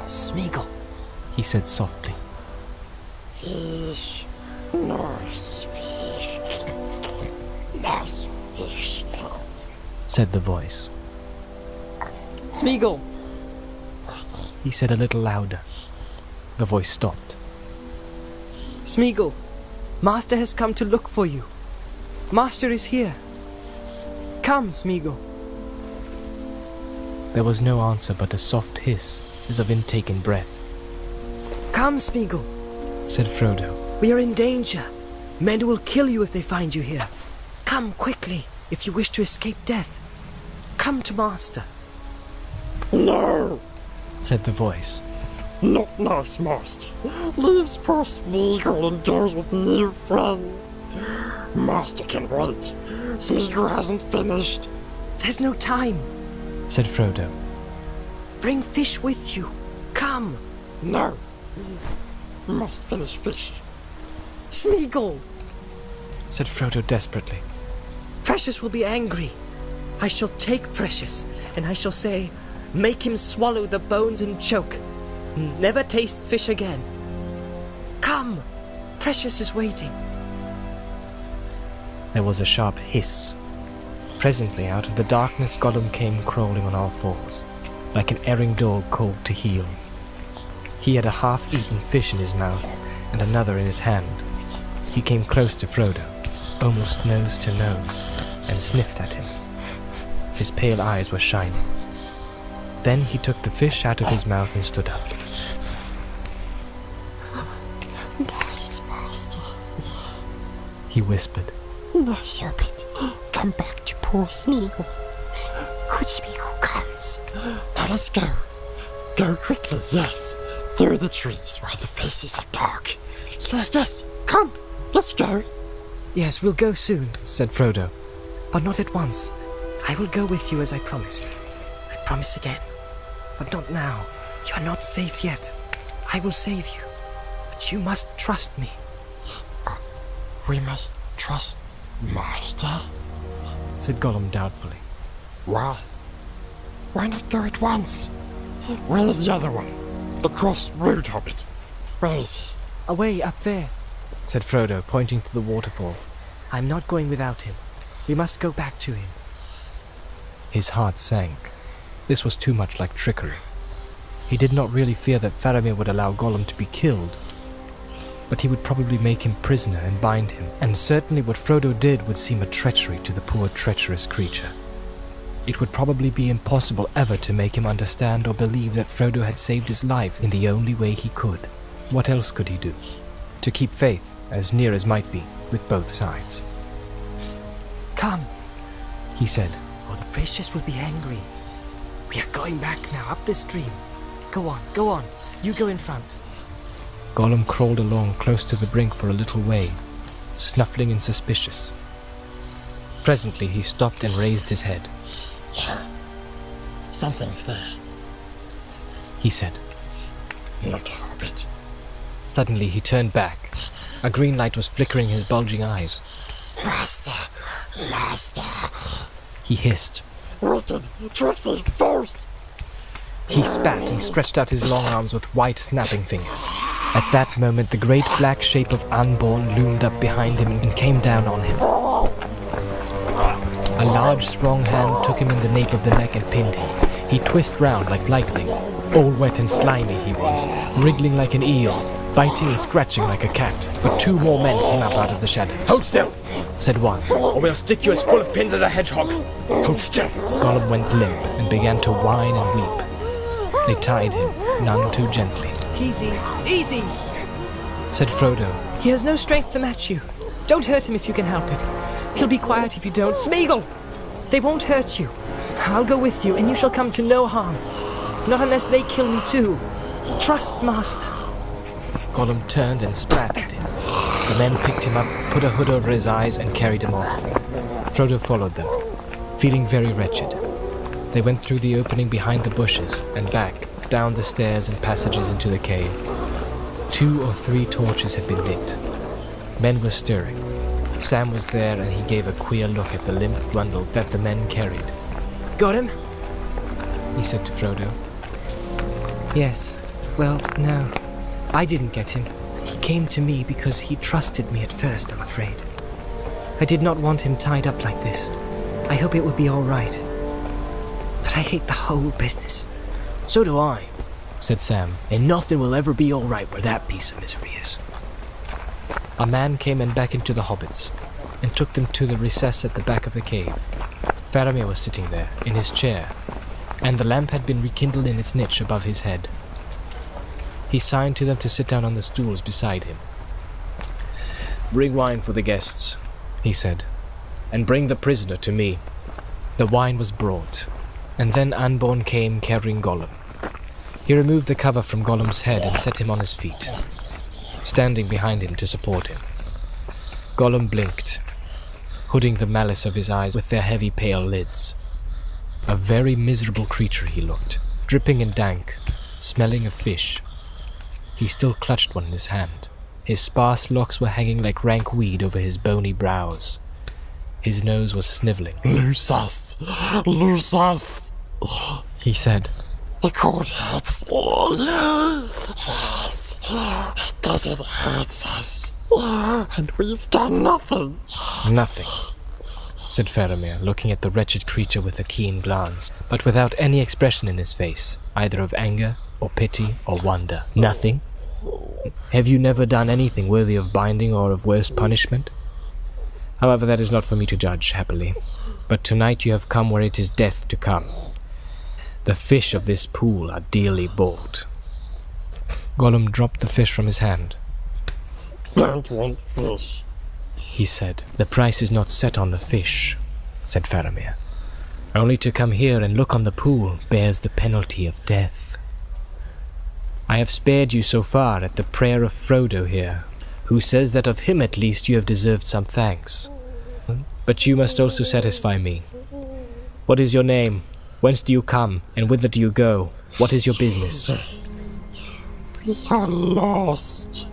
Smeagol, he said softly. Fish. Nice fish. Nice fish, said the voice. Smeagol, he said a little louder. The voice stopped. Smeagol, Master has come to look for you. Master is here. Come, Smeagol. There was no answer but a soft hiss as of intaken breath. Come, Smeagol, said Frodo. we are in danger. Men will kill you if they find you here. Come quickly if you wish to escape death. Come to Master. No, said the voice. not nice, Master. Leaves poor Smeagol and goes with new friends. Master can wait. Smeagol hasn't finished. There's no time. Said Frodo. Bring fish with you. Come. No, must finish fish. Smeagol, Said Frodo desperately. Precious will be angry. I shall take Precious, and I shall say, make him swallow the bones and choke. Never taste fish again. Come, Precious is waiting. There was a sharp hiss. Presently, out of the darkness, Gollum came crawling on all fours, like an erring dog called to heel. He had a half-eaten fish in his mouth and another in his hand. He came close to Frodo, almost nose to nose, and sniffed at him. His pale eyes were shining. Then he took the fish out of his mouth and stood up. Nice, Master. He whispered. Nice hobbit. Come back to poor Smeagol. Good Smeagol comes. Let us go. Go quickly, yes. Through the trees while the faces are dark. Yes, come. Let's go. Yes, we'll go soon, said Frodo. But not at once. I will go with you as I promised. I promise again. But not now. You are not safe yet. I will save you. But you must trust me. We must trust Master? Said Gollum doubtfully. Why? Why not go at once? Where is the other one? The cross-road hobbit. Where is he? Away up there, said Frodo, pointing to the waterfall. I'm not going without him. We must go back to him. His heart sank. This was too much like trickery. He did not really fear that Faramir would allow Gollum to be killed, but he would probably make him prisoner and bind him, and certainly what Frodo did would seem a treachery to the poor treacherous creature. It would probably be impossible ever to make him understand or believe that Frodo had saved his life in the only way he could. What else could he do? To keep faith, as near as might be, with both sides. Come, he said, or the Precious will be angry. We are going back now, up the stream. Go on. You go in front. Gollum crawled along close to the brink for a little way, snuffling and suspicious. Presently he stopped and raised his head. Something's there. He said. Not a hobbit. Suddenly he turned back. A green light was flickering his bulging eyes. Master! He hissed. Wicked, tricksy, false! He spat and stretched out his long arms with white snapping fingers. At that moment the great black shape of Unborn loomed up behind him and came down on him. A large, strong hand took him in the nape of the neck and pinned him. He twisted round like lightning. All wet and slimy he was, wriggling like an eel, biting and scratching like a cat. But two more men came up out of the shadow. Hold still, said one. or we'll stick you as full of pins as a hedgehog. Hold still. Gollum went limp and began to whine and weep. They tied him, none too gently. Easy, said Frodo. He has no strength to match you. Don't hurt him if you can help it. He'll be quiet if you don't. Smeagol! They won't hurt you. I'll go with you, and you shall come to no harm. Not unless they kill me too. Trust, Master. Gollum turned and spat at him. The men picked him up, put a hood over his eyes, and carried him off. Frodo followed them, feeling very wretched. They went through the opening behind the bushes and back, down the stairs and passages into the cave. 2 or 3 torches had been lit. Men were stirring. Sam was there, and he gave a queer look at the limp bundle that the men carried. Got him? He said to Frodo. Yes, Well, no. I didn't get him. He came to me because he trusted me at first, I'm afraid. I did not want him tied up like this. I hope it will be all right. But I hate the whole business. So do I, said Sam, and nothing will ever be all right where that piece of misery is. A man came and beckoned to the hobbits, and took them to the recess at the back of the cave. Faramir was sitting there, in his chair, and the lamp had been rekindled in its niche above his head. He signed to them to sit down on the stools beside him. "Bring wine for the guests," he said, "and bring the prisoner to me." The wine was brought, and then Unborn came carrying Gollum. He removed the cover from Gollum's head and set him on his feet, standing behind him to support him. Gollum blinked, hooding the malice of his eyes with their heavy pale lids. A very miserable creature he looked, dripping and dank, smelling of fish. He still clutched one in his hand. His sparse locks were hanging like rank weed over his bony brows. His nose was snivelling. Loose us! Loose us! He said. The cord hurts. Yes, it does, it hurts us. And we've done nothing. Nothing, said Faramir, looking at the wretched creature with a keen glance, but without any expression in his face, either of anger, or pity, or wonder. Nothing? Have you never done anything worthy of binding or of worse punishment? However, that is not for me to judge, happily. But tonight you have come where it is death to come. The fish of this pool are dearly bought. Gollum dropped the fish from his hand. Don't want fish, he said. The price is not set on the fish, said Faramir. Only to come here and look on the pool bears the penalty of death. I have spared you so far at the prayer of Frodo here, who says that of him at least you have deserved some thanks. But you must also satisfy me. What is your name? Whence do you come, and whither do you go? What is your business? we are lost.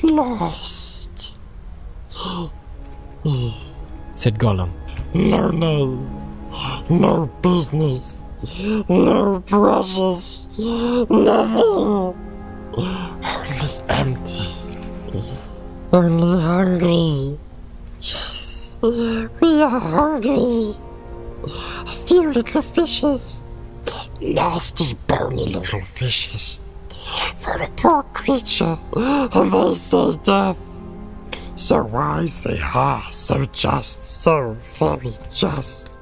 Lost, said Gollum. No name, no business, no precious, nothing. Only empty, only hungry. Yes, we are hungry. A few little fishes, nasty bony little fishes. For a poor creature, and they say death. So wise they are, so just, so very just.